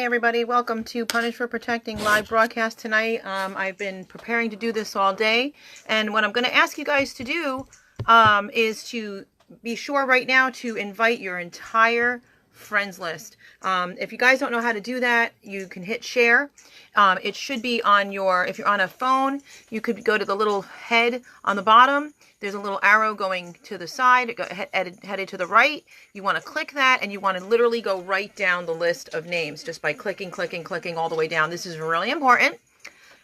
everybody, welcome to Punish for Protecting live broadcast tonight. I've been preparing to do this all day, and what I'm going to ask you guys to do is to be sure right now to invite your entire friends list. If you guys don't know how to do that, you can hit share. It should be on your, if you're on a phone, you could go to the little head on the bottom. There's a little arrow going to the side, headed to the right. You want to click that, and you want to literally go right down the list of names just by clicking all the way down. This is really important.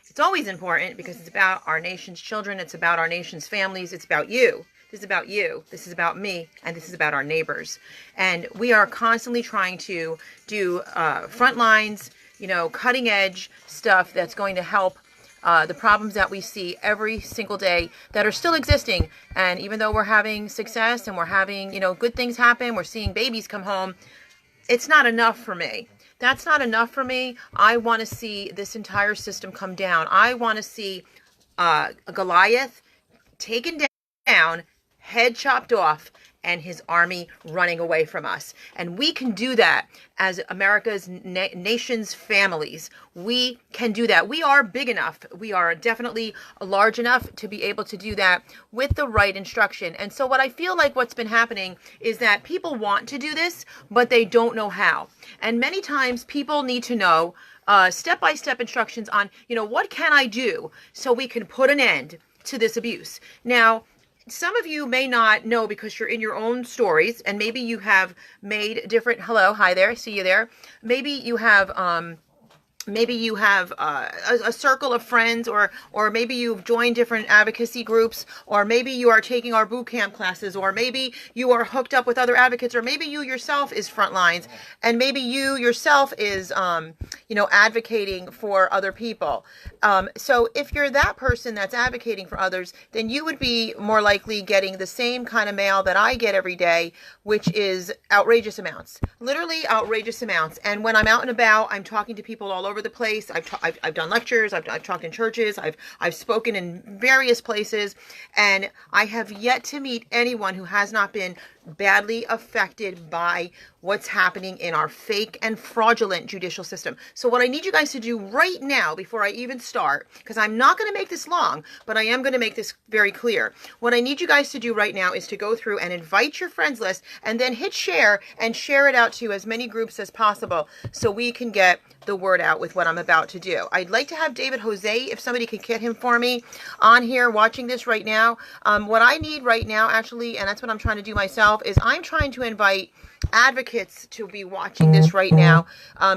It's always important because it's about our nation's children. It's about our nation's families. It's about you. This is about you. This is about me. And this is about our neighbors. And we are constantly trying to do front lines, cutting edge stuff that's going to help the problems that we see every single day that are still existing. And even though we're having success and we're having, good things happen, we're seeing babies come home, it's not enough for me. That's not enough for me. I want to see this entire system come down. I want to see Goliath taken down, head chopped off, and his army running away from us. And we can do that as America's nation's families. We can do that. We are big enough. We are definitely large enough to be able to do that with the right instruction. And so what I feel like what's been happening is that people want to do this, but they don't know how. And many times people need to know step-by-step instructions on, what can I do so we can put an end to this abuse. Now, some of you may not know because you're in your own stories, and maybe you have made different, hello, hi there, see you there. Maybe you have a circle of friends, or maybe you've joined different advocacy groups, or maybe you are taking our boot camp classes, or maybe you are hooked up with other advocates, or maybe you yourself is Frontlines, and maybe you yourself is, advocating for other people. So if you're that person that's advocating for others, then you would be more likely getting the same kind of mail that I get every day, which is outrageous amounts, literally outrageous amounts. And when I'm out and about, I'm talking to people all over the place. I've done lectures. I've talked in churches. I've spoken in various places, and I have yet to meet anyone who has not been badly affected by what's happening in our fake and fraudulent judicial system. So what I need you guys to do right now, before I even start, because I'm not going to make this long, but I am going to make this very clear. What I need you guys to do right now is to go through and invite your friends list, and then hit share and share it out to as many groups as possible so we can get the word out with what I'm about to do. I'd like to have David Jose, if somebody could get him for me, on here watching this right now. What I need right now, actually, and that's what I'm trying to do myself, is I'm trying to invite advocates to be watching this right now,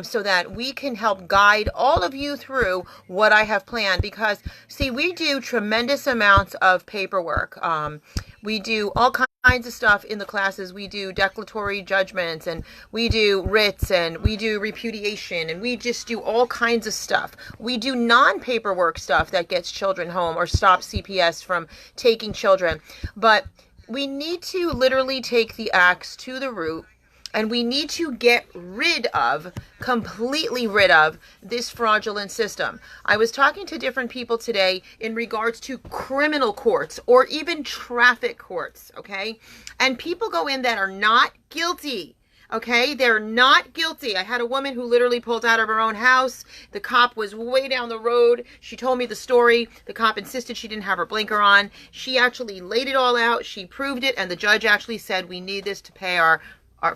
so that we can help guide all of you through what I have planned. Because, see, we do tremendous amounts of paperwork. We do all kinds of stuff in the classes. We do declaratory judgments, and we do writs, and we do repudiation, and we just do all kinds of stuff. We do non-paperwork stuff that gets children home or stops CPS from taking children. But we need to literally take the axe to the root, and we need to get completely rid of this fraudulent system. I was talking to different people today in regards to criminal courts or even traffic courts, okay? And people go in that are not guilty. Okay, they're not guilty. I had a woman who literally pulled out of her own house. The cop was way down the road. She told me the story. The cop insisted she didn't have her blinker on. She actually laid it all out. She proved it, and the judge actually said, we need this to pay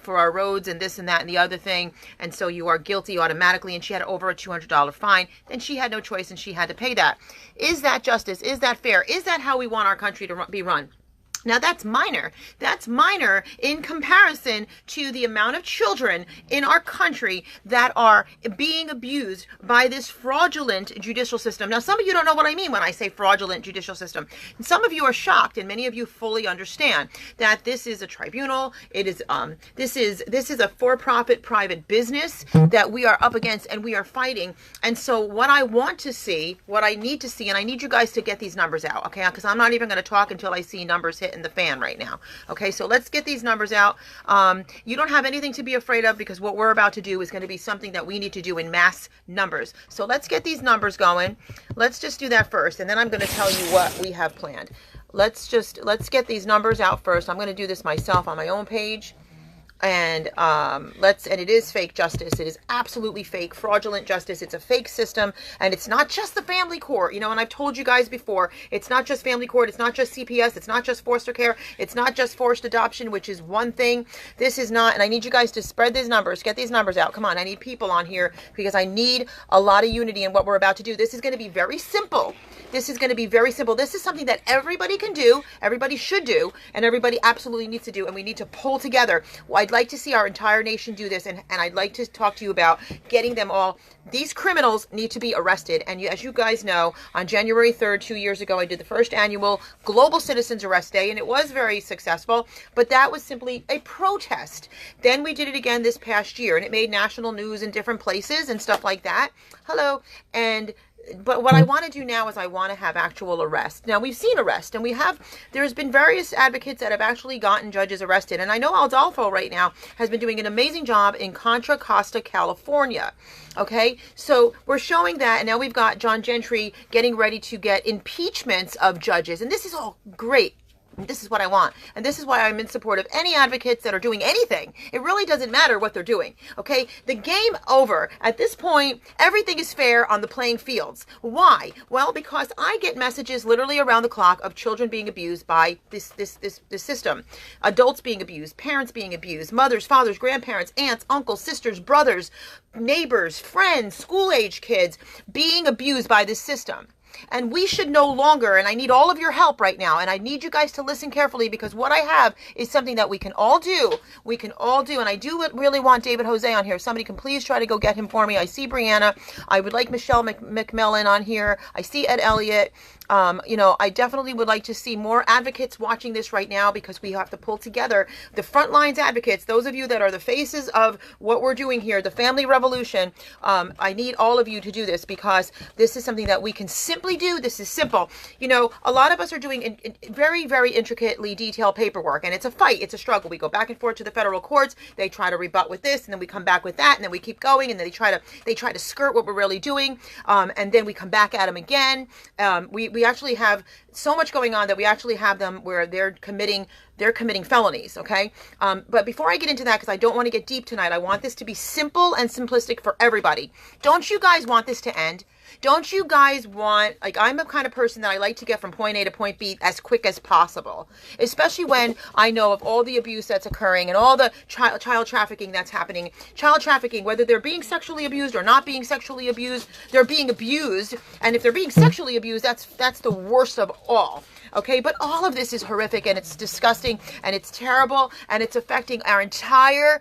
for our roads and this and that and the other thing, and so you are guilty automatically. And she had over a $200 fine. Then she had no choice, and she had to pay that. Is that justice? Is that fair? Is that how we want our country to be run? Now, that's minor. That's minor in comparison to the amount of children in our country that are being abused by this fraudulent judicial system. Now, some of you don't know what I mean when I say fraudulent judicial system. And some of you are shocked, and many of you fully understand that this is a tribunal. It is this is a for-profit private business that we are up against and we are fighting. And so what I want to see, what I need to see, and I need you guys to get these numbers out, okay? Because I'm not even going to talk until I see numbers hit in the fan right now. Okay, so let's get these numbers out. You don't have anything to be afraid of, because what we're about to do is going to be something that we need to do in mass numbers. So let's get these numbers going. Let's just do that first, and then I'm going to tell you what we have planned. Let's get these numbers out first. I'm going to do this myself on my own page. And and it is fake justice. It is absolutely fake, fraudulent justice. It's a fake system, and it's not just the family court, and I've told you guys before, it's not just family court, it's not just CPS, it's not just foster care, it's not just forced adoption, which is one thing. This is not, and I need you guys to spread these numbers, get these numbers out. Come on, I need people on here because I need a lot of unity in what we're about to do. This is going to be very simple. This is going to be very simple. This is something that everybody can do, everybody should do, and everybody absolutely needs to do, and we need to pull together. I'd like to see our entire nation do this, and I'd like to talk to you about getting them all. These criminals need to be arrested, and as you guys know, on January 3rd, 2 years ago, I did the first annual Global Citizens Arrest Day, and it was very successful, but that was simply a protest. Then we did it again this past year, and it made national news in different places and stuff like that. But what I want to do now is I want to have actual arrest. Now, we've seen arrest, and there's been various advocates that have actually gotten judges arrested. And I know Adolfo right now has been doing an amazing job in Contra Costa, California. Okay, so we're showing that, and now we've got John Gentry getting ready to get impeachments of judges. And this is all great. This is what I want. And this is why I'm in support of any advocates that are doing anything. It really doesn't matter what they're doing. Okay? The game over. At this point, everything is fair on the playing fields. Why? Well, because I get messages literally around the clock of children being abused by this system. Adults being abused, parents being abused, mothers, fathers, grandparents, aunts, uncles, sisters, brothers, neighbors, friends, school-age kids being abused by this system. And we should no longer, and I need all of your help right now, and I need you guys to listen carefully, because what I have is something that we can all do. We can all do, and I do really want David Jose on here. Somebody can please try to go get him for me. I see Brianna. I would like Michelle McMillan on here. I see Ed Elliott. I definitely would like to see more advocates watching this right now, because we have to pull together the front lines advocates, those of you that are the faces of what we're doing here, the family revolution. I need all of you to do this, because this is something that we can simply do. This is simple. A lot of us are doing very, very intricately detailed paperwork, and it's a fight. It's a struggle. We go back and forth to the federal courts. They try to rebut with this, and then we come back with that, and then we keep going, and then they try to skirt what we're really doing, and then we come back at them again. We actually have so much going on that we actually have them where they're committing felonies, okay? But before I get into that, because I don't want to get deep tonight, I want this to be simple and simplistic for everybody. Don't you guys want this to end? Don't you guys want, I'm the kind of person that I like to get from point A to point B as quick as possible, especially when I know of all the abuse that's occurring and all the child trafficking that's happening. Child trafficking, whether they're being sexually abused or not being sexually abused, they're being abused. And if they're being sexually abused, that's the worst of all. Okay, but all of this is horrific, and it's disgusting, and it's terrible, and it's affecting our entire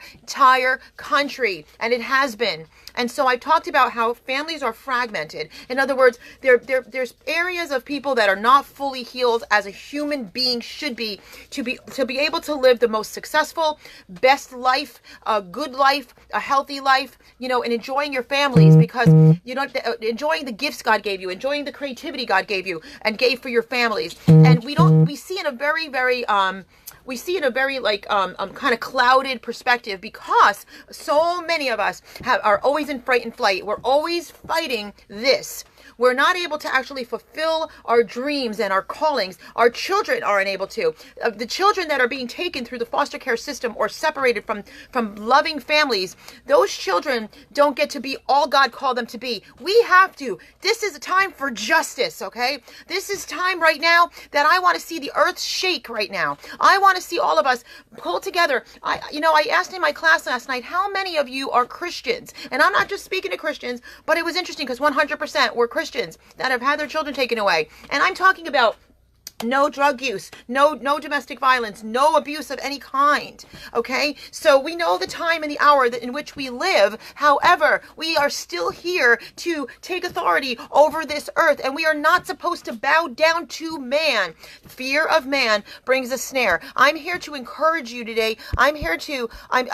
country, and it has been. And so I talked about how families are fragmented. In other words, there's areas of people that are not fully healed as a human being should be to be able to live the most successful, best life, a good life, a healthy life, and enjoying your families, because enjoying the gifts God gave you, enjoying the creativity God gave you and gave for your families. And we see in a very, very kind of clouded perspective, because so many of us are always in fright and flight. We're always fighting this. We're not able to actually fulfill our dreams and our callings. Our children aren't able to. The children that are being taken through the foster care system or separated from loving families, those children don't get to be all God called them to be. We have to. This is a time for justice, okay? This is time right now that I want to see the earth shake right now. I want to see all of us pull together. I asked in my class last night, how many of you are Christians? And I'm not just speaking to Christians, but it was interesting because 100% were Christians that have had their children taken away. And I'm talking about no drug use, no domestic violence, no abuse of any kind. Okay? So we know the time and the hour in which we live. However, we are still here to take authority over this earth, and we are not supposed to bow down to man. Fear of man brings a snare. I'm here to encourage you today. I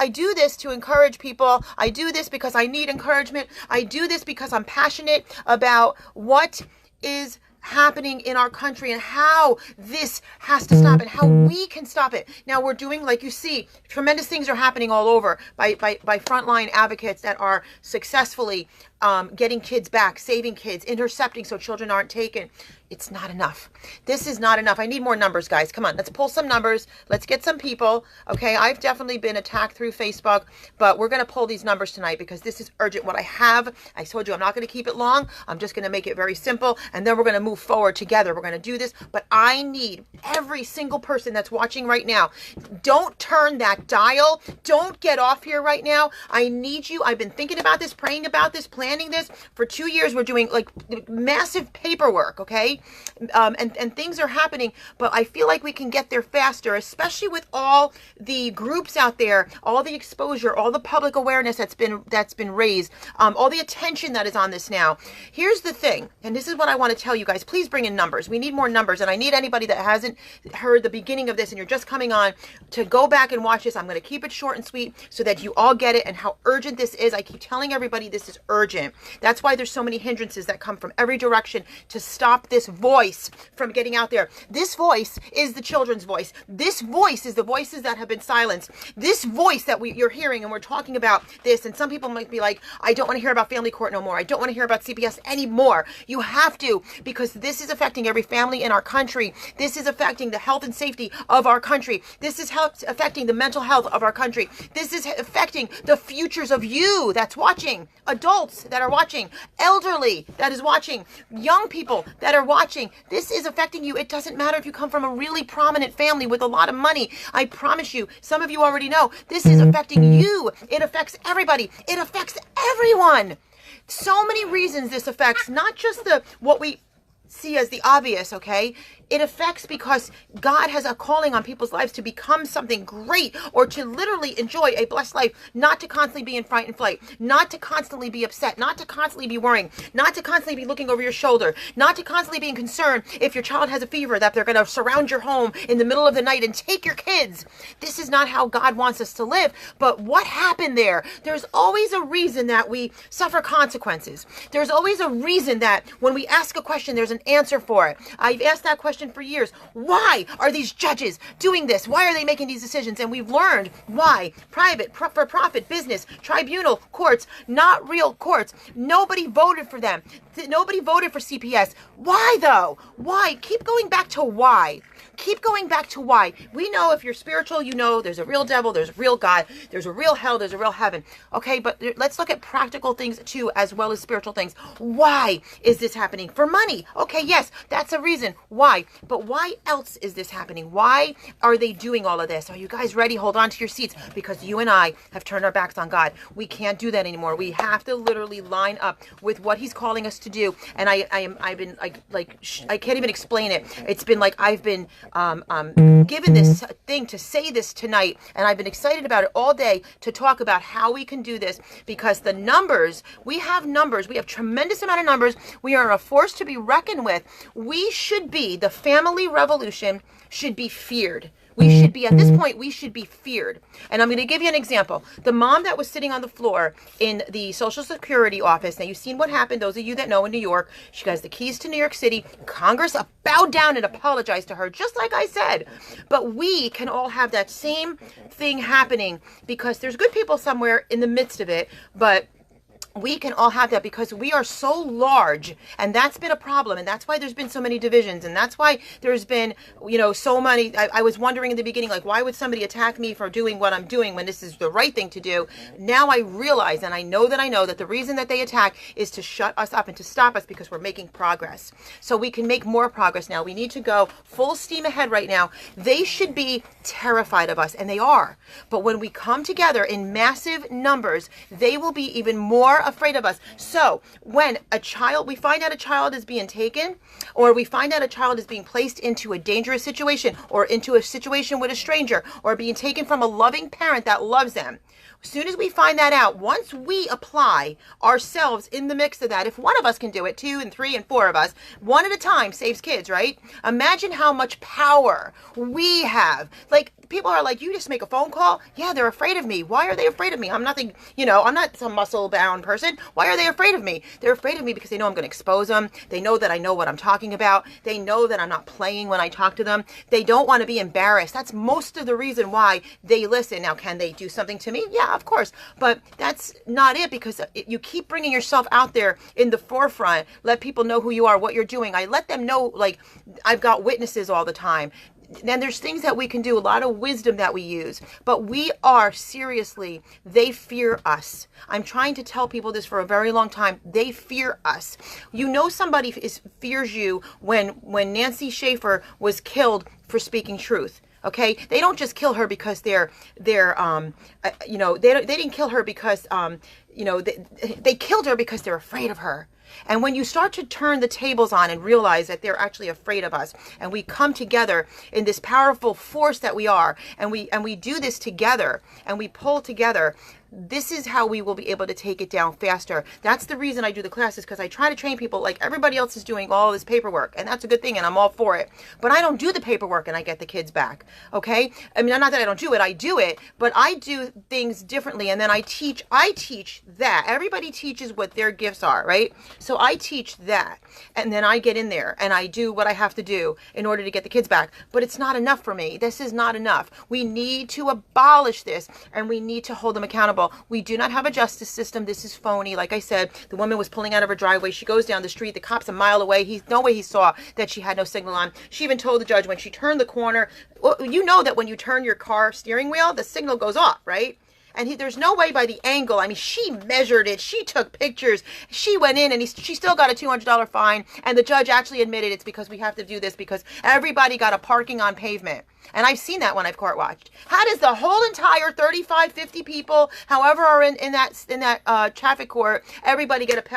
do this to encourage people. I do this because I need encouragement. I do this because I'm passionate about what is happening in our country and how this has to stop and how we can stop it. Now we're doing, like you see, tremendous things are happening all over by frontline advocates that are successfully getting kids back, saving kids, intercepting so children aren't taken. It's not enough. This is not enough. I need more numbers, guys. Come on, let's pull some numbers. Let's get some people. Okay, I've definitely been attacked through Facebook, but we're going to pull these numbers tonight because this is urgent. What I have, I told you I'm not going to keep it long. I'm just going to make it very simple, and then we're going to move forward together. We're going to do this, but I need every single person that's watching right now. Don't turn that dial. Don't get off here right now. I need you. I've been thinking about this, praying about this, planning this for 2 years. We're doing like massive paperwork, okay? And things are happening, but I feel like we can get there faster, especially with all the groups out there, all the exposure, all the public awareness that's been raised, all the attention that is on this now. Here's the thing, and this is what I want to tell you guys. Please bring in numbers. We need more numbers, and I need anybody that hasn't heard the beginning of this and you're just coming on to go back and watch this. I'm going to keep it short and sweet so that you all get it and how urgent this is. I keep telling everybody this is urgent. That's why there's so many hindrances that come from every direction to stop this voice from getting out there. This voice is the children's voice. This voice is the voices that have been silenced. This voice that you're hearing, and we're talking about this, and some people might be like, I don't want to hear about family court no more. I don't want to hear about CPS anymore. You have to, because this is affecting every family in our country. This is affecting the health and safety of our country. This is affecting the mental health of our country. This is affecting the futures of you that's watching, adults that are watching, elderly that is watching, young people that are watching. This is affecting you. It doesn't matter if you come from a really prominent family with a lot of money. I promise you, some of you already know, this is affecting you. It affects everybody. It affects everyone. So many reasons this affects, not just what we see as the obvious, okay? It affects because God has a calling on people's lives to become something great or to literally enjoy a blessed life, not to constantly be in fight and flight, not to constantly be upset, not to constantly be worrying, not to constantly be looking over your shoulder, not to constantly being concerned if your child has a fever that they're going to surround your home in the middle of the night and take your kids. This is not how God wants us to live. But what happened there? There's always a reason that we suffer consequences. There's always a reason that when we ask a question, there's an answer for it. I've asked that question for years. Why are these judges doing this? Why are they making these decisions? And we've learned why. Private, for-profit, business, tribunal, courts, not real courts. Nobody voted for them. Nobody voted for CPS. Why though? Why? Keep going back to why. Keep going back to why. We know if you're spiritual, you know there's a real devil, there's a real God, there's a real hell, there's a real heaven. Okay, but let's look at practical things too, as well as spiritual things. Why is this happening? For money. Okay, yes, that's a reason. Why? But why else is this happening? Why are they doing all of this? Are you guys ready? Hold on to your seats, because you and I have turned our backs on God. We can't do that anymore. We have to literally line up with what He's calling us to do. And I've been I can't even explain it. It's been like I've been given this thing to say this tonight, and I've been excited about it all day to talk about how we can do this, because the numbers, we have tremendous amount of numbers. We are a force to be reckoned with. We should be, the family revolution should be feared. We should be, at this point, we should be feared. And I'm going to give you an example. The mom that was sitting on the floor in the Social Security office, now you've seen what happened, those of you that know in New York, she has the keys to New York City. Congress bowed down and apologized to her, just like I said. But we can all have that same thing happening, because there's good people somewhere in the midst of it, but we can all have that because we are so large, and that's been a problem, and that's why there's been so many divisions, and that's why there's been, so many. I was wondering in the beginning, like, why would somebody attack me for doing what I'm doing when this is the right thing to do? Now I realize, and I know that the reason that they attack is to shut us up and to stop us, because we're making progress. So we can make more progress now. We need to go full steam ahead right now. They should be terrified of us, and they are. But when we come together in massive numbers, they will be even more afraid of us. So when we find out a child is being taken, or we find out a child is being placed into a dangerous situation, or into a situation with a stranger, or being taken from a loving parent that loves them, as soon as we find that out, once we apply ourselves in the mix of that, if one of us can do it, 2 and 3 and 4 of us, one at a time saves kids, right? Imagine how much power we have. Like, people are like, you just make a phone call? Yeah, they're afraid of me. Why are they afraid of me? I'm nothing, I'm not some muscle-bound person. Why are they afraid of me? They're afraid of me because they know I'm going to expose them. They know that I know what I'm talking about. They know that I'm not playing when I talk to them. They don't want to be embarrassed. That's most of the reason why they listen. Now, can they do something to me? Yeah, of course. But that's not it, because you keep bringing yourself out there in the forefront. Let people know who you are, what you're doing. I let them know, like, I've got witnesses all the time. Then there's things that we can do, a lot of wisdom that we use, but we are seriously, they fear us. I'm trying to tell people this for a very long time. They fear us. Somebody fears you when Nancy Schaefer was killed for speaking truth. Okay, they don't just kill her because they didn't kill her because they killed her because they're afraid of her. And when you start to turn the tables on and realize that they're actually afraid of us, and we come together in this powerful force that we are, and we do this together, and we pull together, this is how we will be able to take it down faster. That's the reason I do the classes, because I try to train people like everybody else is doing all this paperwork, and that's a good thing, and I'm all for it. But I don't do the paperwork and I get the kids back, okay? I mean, not that I don't do it, I do it, but I do things differently, and then I teach that. Everybody teaches what their gifts are, right? So I teach that, and then I get in there, and I do what I have to do in order to get the kids back. But it's not enough for me. This is not enough. We need to abolish this, and we need to hold them accountable. We do not have a justice system. This is phony. Like I said, the woman was pulling out of her driveway. She goes down the street. The cop's a mile away. No way he saw that she had no signal on. She even told the judge when she turned the corner, well, you know that when you turn your car steering wheel, the signal goes off, right? And there's no way by the angle. I mean, she measured it. She took pictures. She went in, and she still got a $200 fine. And the judge actually admitted it's because we have to do this because everybody got a parking on pavement. And I've seen that when I've court watched. How does the whole entire 35, 50 people, however are in that traffic court, everybody get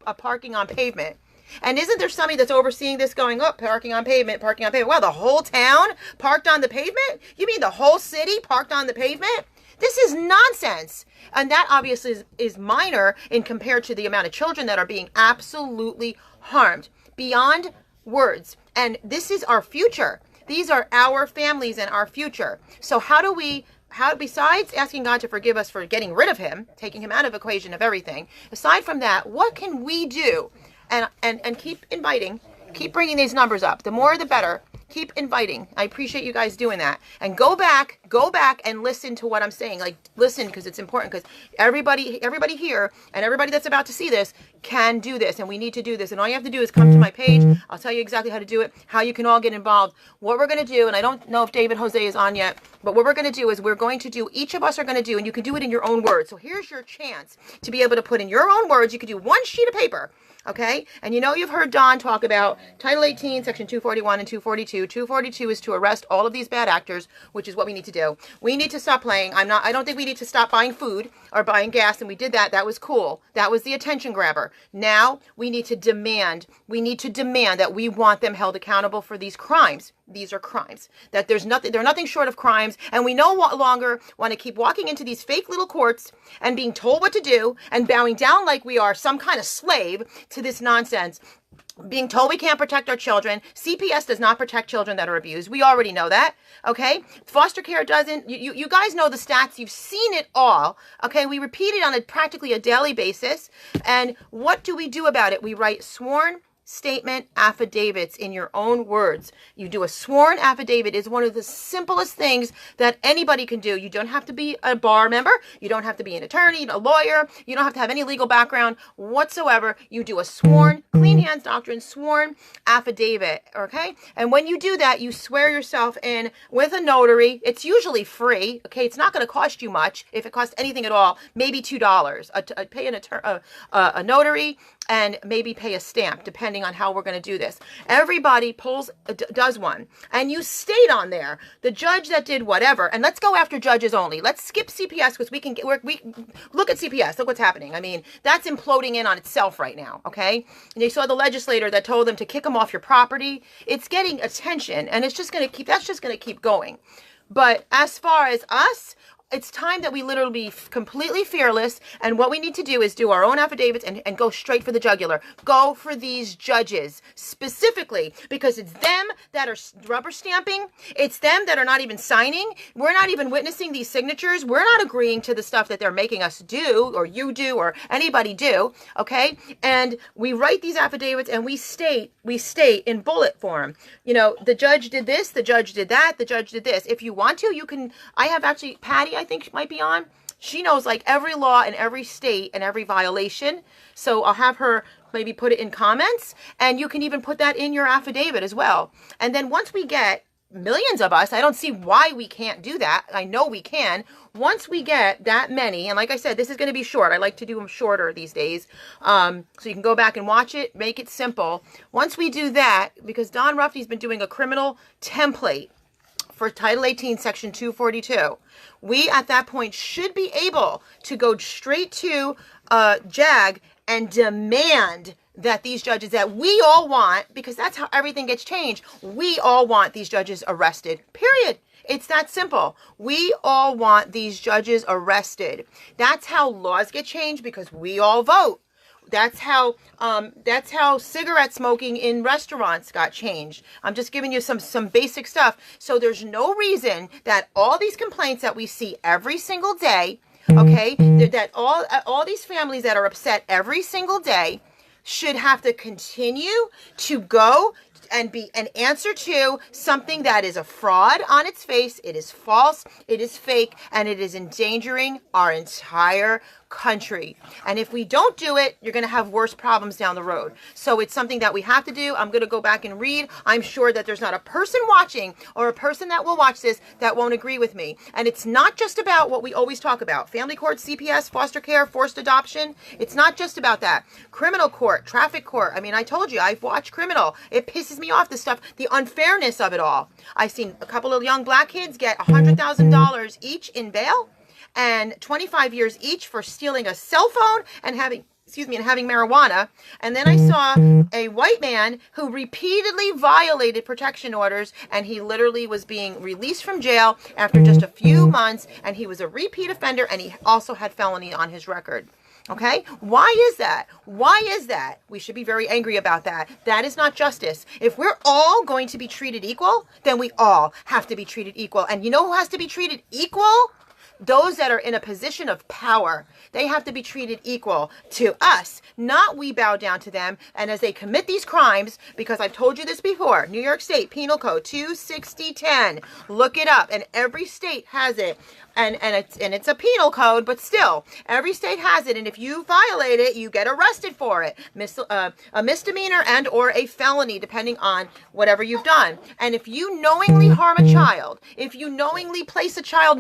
a parking on pavement? And isn't there somebody that's overseeing this going, oh, parking on pavement, parking on pavement? Well, the whole town parked on the pavement? You mean the whole city parked on the pavement? This is nonsense. And that obviously is minor in compared to the amount of children that are being absolutely harmed beyond words. And this is our future. These are our families and our future. So how besides asking God to forgive us for getting rid of him, taking him out of the equation of everything, aside from that, what can we do? And keep inviting, keep bringing these numbers up. The more, the better. Keep inviting. I appreciate you guys doing that. And go back and listen to what I'm saying. Like, listen, because it's important, because everybody here and everybody that's about to see this can do this, and we need to do this. And all you have to do is come to my page. I'll tell you exactly how to do it, how you can all get involved. What we're going to do, and I don't know if David Jose is on yet, but what we're going to do is each of us are going to do, and you can do it in your own words. So here's your chance to be able to put in your own words. You could do one sheet of paper. Okay? And you've heard Don talk about Title 18, Section 241 and 242. 242 is to arrest all of these bad actors, which is what we need to do. We need to stop playing. I don't think we need to stop buying food or buying gas, and we did that. That was cool. That was the attention grabber. Now we need to demand that we want them held accountable for these crimes. These are crimes. That they're nothing short of crimes, and we no longer want to keep walking into these fake little courts and being told what to do and bowing down like we are some kind of slave to this nonsense. Being told we can't protect our children. CPS does not protect children that are abused. We already know that. Okay? Foster care doesn't. You guys know the stats. You've seen it all. Okay? We repeat it on practically a daily basis. And what do we do about it? We write sworn statement affidavits in your own words. You do a sworn affidavit. Is one of the simplest things that anybody can do. You don't have to be a bar member. You don't have to be an attorney, a lawyer. You don't have to have any legal background whatsoever. You do a sworn, clean hands doctrine, sworn affidavit. Okay? And when you do that, you swear yourself in with a notary. It's usually free. Okay? It's not going to cost you much. If it costs anything at all, maybe $2. Pay a notary and maybe pay a stamp, depending on how we're going to do this. Everybody does one, and you state on there the judge that did whatever. And let's go after judges only. Let's skip CPS, because we look at CPS. Look what's happening. I mean, that's imploding in on itself right now. Okay, and you saw the legislator that told them to kick them off your property. It's getting attention, and that's just going to keep going. But as far as us, it's time that we literally be completely fearless. And what we need to do is do our own affidavits and go straight for the jugular. Go for these judges specifically, because it's them that are rubber stamping. It's them that are not even signing. We're not even witnessing these signatures. We're not agreeing to the stuff that they're making us do, or you do, or anybody do. Okay. And we write these affidavits and we state in bullet form, you know, the judge did this, the judge did that, the judge did this. If you want to, you can, I have actually, Patty, I think might be on. She knows like every law in every state and every violation. So I'll have her maybe put it in comments, and you can even put that in your affidavit as well. And then once we get millions of us, I don't see why we can't do that. I know we can. Once we get that many, and like I said, this is going to be short. I like to do them shorter these days. So you can go back and watch it, make it simple. Once we do that, because Don Ruffney's been doing a criminal template for Title 18, Section 242, we at that point should be able to go straight to JAG and demand that these judges that we all want, because that's how everything gets changed, we all want these judges arrested, period. It's that simple. We all want these judges arrested. That's how laws get changed, because we all vote. That's how cigarette smoking in restaurants got changed. I'm just giving you some basic stuff. So there's no reason that all these complaints that we see every single day, okay, that all these families that are upset every single day should have to continue to go and be an answer to something that is a fraud on its face. It is false, it is fake, and it is endangering our entire country. And if we don't do it, you're going to have worse problems down the road. So it's something that we have to do. I'm going to go back and read. I'm sure that there's not a person watching or a person that will watch this that won't agree with me. And it's not just about what we always talk about: family court, CPS, foster care, forced adoption. It's not just about that. Criminal court, traffic court. I mean, I told you, I've watched criminal. It pisses me off, this stuff, the unfairness of it all. I've seen a couple of young black kids get $100,000 each in bail, and 25 years each for stealing a cell phone and having marijuana. And then I saw a white man who repeatedly violated protection orders, and he literally was being released from jail after just a few months, and he was a repeat offender, and he also had felony on his record. Okay? Why is that? Why is that? We should be very angry about that. That is not justice. If we're all going to be treated equal, then we all have to be treated equal. And you know who has to be treated equal? Those that are in a position of power. They have to be treated equal to us, not we bow down to them. And as they commit these crimes, because I've told you this before, New York State Penal Code 26010, look it up, and every state has it. And it's a penal code, but still, every state has it. And if you violate it, you get arrested for it. A misdemeanor and or a felony, depending on whatever you've done. And if you knowingly harm a child, if you knowingly place a child,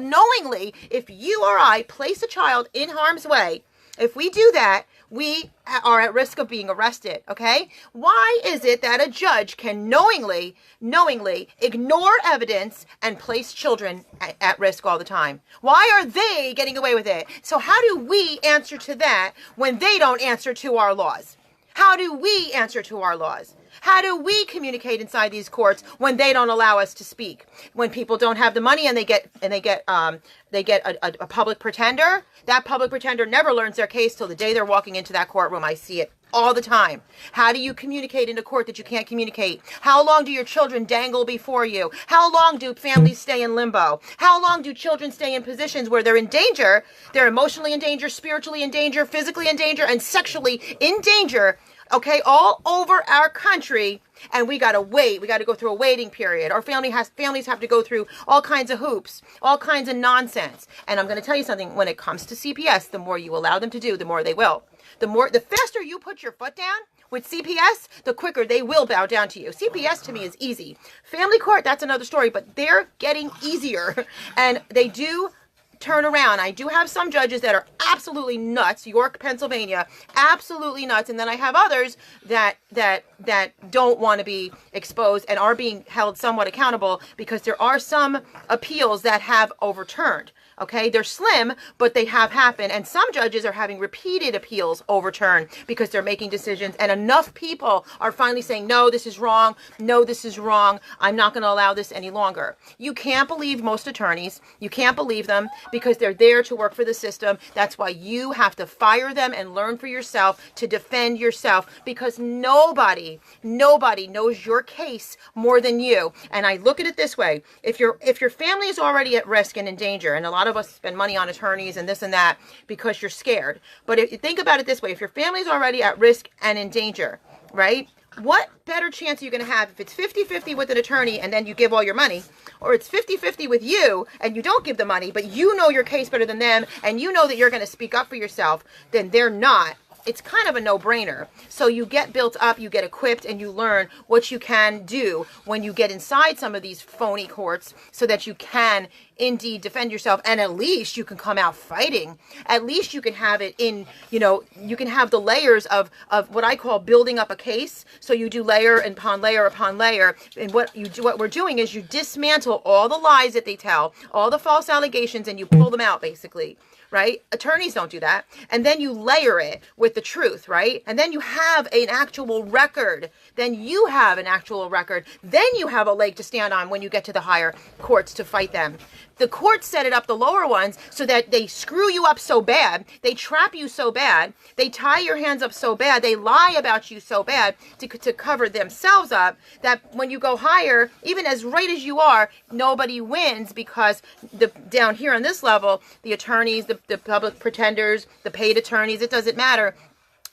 if you or I place a child in harm's way, if we do that, we are at risk of being arrested, okay? Why is it that a judge can knowingly ignore evidence and place children at risk all the time? Why are they getting away with it? So how do we answer to that when they don't answer to our laws? How do we answer to our laws? How do we communicate inside these courts when they don't allow us to speak? When people don't have the money and they get a public pretender, that public pretender never learns their case till the day they're walking into that courtroom. I see it all the time. How do you communicate in a court that you can't communicate? How long do your children dangle before you? How long do families stay in limbo? How long do children stay in positions where they're in danger? They're emotionally in danger, spiritually in danger, physically in danger, and sexually in danger. Okay, all over our country, and we gotta wait. We gotta go through a waiting period. Our families have to go through all kinds of hoops, all kinds of nonsense. And I'm gonna tell you something. When it comes to CPS, the more you allow them to do, the more they will. The faster you put your foot down with CPS, the quicker they will bow down to you. CPS to me is easy. Family court, that's another story, but they're getting easier, and they do turn around. I do have some judges that are absolutely nuts. York, Pennsylvania, absolutely nuts. And then I have others that don't want to be exposed and are being held somewhat accountable, because there are some appeals that have overturned. Okay, they're slim, but they have happened. And some judges are having repeated appeals overturned because they're making decisions. And enough people are finally saying, no, this is wrong. No, this is wrong. I'm not going to allow this any longer. You can't believe most attorneys. You can't believe them because they're there to work for the system. That's why you have to fire them and learn for yourself to defend yourself, because nobody knows your case more than you. And I look at it this way. If your family is already at risk and in danger, and a lot of us spend money on attorneys and this and that because you're scared. But if you think about it this way, if your family's already at risk and in danger, right? What better chance are you going to have if it's 50-50 with an attorney and then you give all your money, or it's 50-50 with you and you don't give the money, but you know your case better than them and you know that you're going to speak up for yourself, then they're not. It's kind of a no-brainer. So you get built up, you get equipped, and you learn what you can do when you get inside some of these phony courts so that you can indeed defend yourself, and at least you can come out fighting. At least you can have it in, you can have the layers of what I call building up a case. So you do layer upon layer upon layer. And what we're doing is you dismantle all the lies that they tell, all the false allegations, and you pull them out, basically. Right? Attorneys don't do that. And then you layer it with the truth, right? And then you have an actual record. Then you have an actual record. Then you have a leg to stand on when you get to the higher courts to fight them. The courts set it up, the lower ones, so that they screw you up so bad, they trap you so bad, they tie your hands up so bad, they lie about you so bad to cover themselves up, that when you go higher, even as right as you are, nobody wins, because down here on this level, the attorneys, the public pretenders, the paid attorneys, it doesn't matter,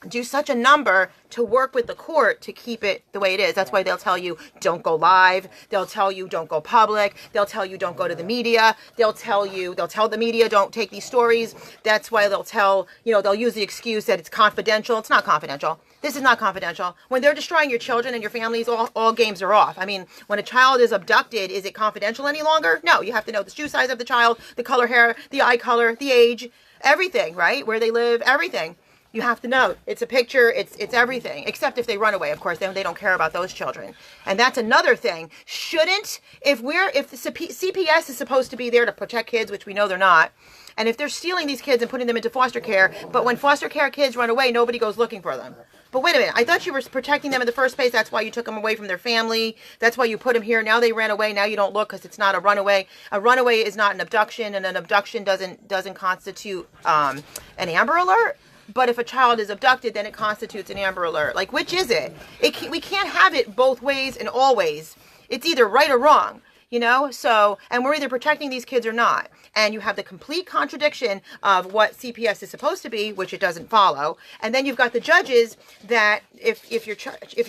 do such a number to work with the court to keep it the way it is. That's why they'll tell you don't go live. They'll tell you don't go public. They'll tell you don't go to the media. They'll tell the media don't take these stories. That's why they'll use the excuse that it's confidential. It's not confidential. This is not confidential. When they're destroying your children and your families, all games are off. I mean, when a child is abducted, is it confidential any longer? No, you have to know the shoe size of the child, the color hair, the eye color, the age, everything, right? Where they live, everything. You have to know. It's a picture. It's everything. Except if they run away, of course. Then they don't care about those children. And that's another thing. If the CPS is supposed to be there to protect kids, which we know they're not, and if they're stealing these kids and putting them into foster care, but when foster care kids run away, nobody goes looking for them. But wait a minute. I thought you were protecting them in the first place. That's why you took them away from their family. That's why you put them here. Now they ran away. Now you don't look because it's not a runaway. A runaway is not an abduction, and an abduction doesn't constitute an Amber Alert. But if a child is abducted, then it constitutes an Amber Alert. Like, which is it? We can't have it both ways and always. It's either right or wrong, So, and we're either protecting these kids or not. And you have the complete contradiction of what CPS is supposed to be, which it doesn't follow. And then you've got the judges that if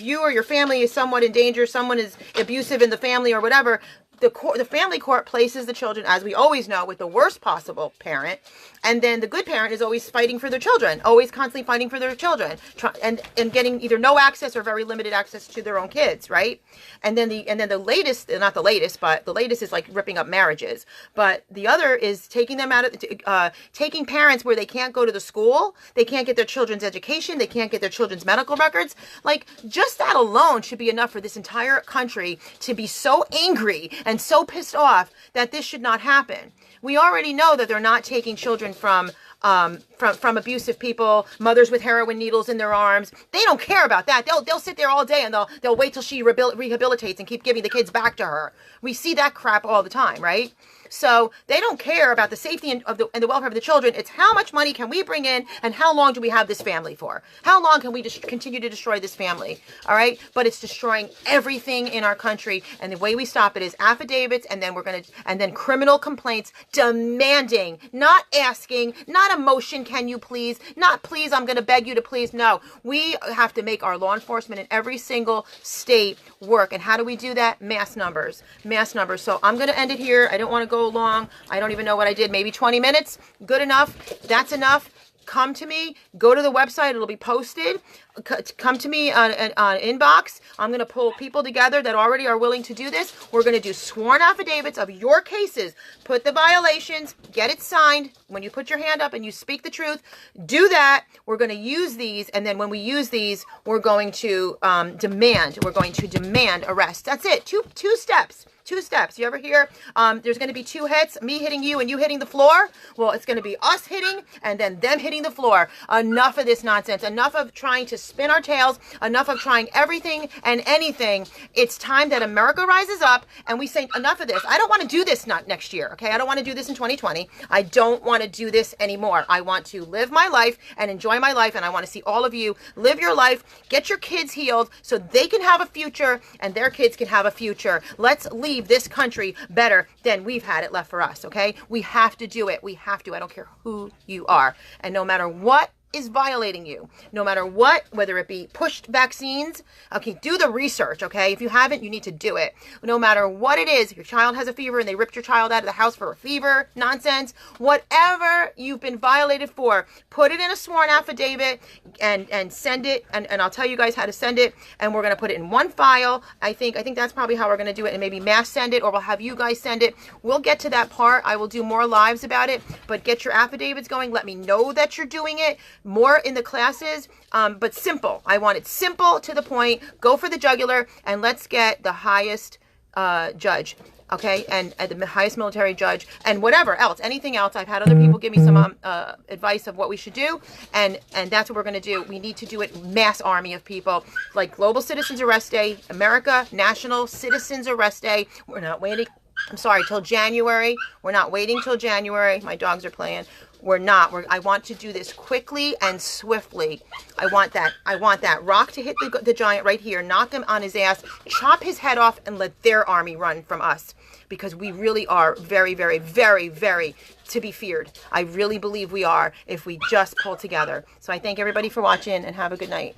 you or your family is somewhat in danger, someone is abusive in the family or whatever, the family court places the children, as we always know, with the worst possible parent, and then the good parent is always fighting for their children, always constantly fighting for their children, and getting either no access or very limited access to their own kids, right? And then the latest, not the latest, but the latest is like ripping up marriages. But the other is taking them out of taking parents where they can't go to the school, they can't get their children's education, they can't get their children's medical records. Like, just that alone should be enough for this entire country to be so angry and so pissed off that this should not happen. We already know that they're not taking children from abusive people, mothers with heroin needles in their arms. They don't care about that. They'll sit there all day and they'll wait till she rehabilitates and keep giving the kids back to her. We see that crap all the time, right? So they don't care about the safety and the welfare of the children. It's how much money can we bring in and how long do we have this family for? How long can we continue to destroy this family? All right. But it's destroying everything in our country. And the way we stop it is affidavits, and then criminal complaints demanding, not asking, not a motion, can you please, not please, I'm going to beg you to please. No, we have to make our law enforcement in every single state work. And how do we do that? Mass numbers. So I'm going to end it here. I don't want to go long. I don't even know what I did. Maybe 20 minutes. Good enough. That's enough. Come to me. Go to the website. It'll be posted. Come to me on inbox. I'm going to pull people together that already are willing to do this. We're going to do sworn affidavits of your cases. Put the violations. Get it signed. When you put your hand up and you speak the truth, do that. We're going to use these. And then when we use these, we're going to demand arrest. That's it. Two steps. Two steps. You ever hear there's going to be two hits, me hitting you and you hitting the floor? Well, it's going to be us hitting and then them hitting the floor. Enough of this nonsense. Enough of trying to spin our tails. Enough of trying everything and anything. It's time that America rises up and we say enough of this. I don't want to do this not next year, okay? I don't want to do this in 2020. I don't want to do this anymore. I want to live my life and enjoy my life, and I want to see all of you live your life, get your kids healed so they can have a future and their kids can have a future. Let's leave this country better than we've had it left for us, okay? We have to do it. We have to. I don't care who you are. And no matter what is violating you, no matter what, whether it be pushed vaccines, okay, do the research, okay? If you haven't, you need to do it. No matter what it is, your child has a fever and they ripped your child out of the house for a fever, nonsense, whatever you've been violated for, put it in a sworn affidavit and send it, and I'll tell you guys how to send it, and we're going to put it in one file. I think that's probably how we're going to do it, and maybe mass send it, or we'll have you guys send it. We'll get to that part. I will do more lives about it, but get your affidavits going. Let me know that you're doing it. More in the classes, but simple. I want it simple, to the point. Go for the jugular, and let's get the highest judge, okay, and the highest military judge, and whatever else, anything else. I've had other people give me some advice of what we should do, and that's what we're going to do. We need to do it, mass army of people, like Global Citizens Arrest Day, America National Citizens Arrest Day. We're not waiting. I'm sorry, till January. We're not waiting till January. My dogs are playing. We're not. I want to do this quickly and swiftly. I want that rock to hit the giant right here, knock him on his ass, chop his head off, and let their army run from us. Because we really are very, very, very, very to be feared. I really believe we are, if we just pull together. So I thank everybody for watching, and have a good night.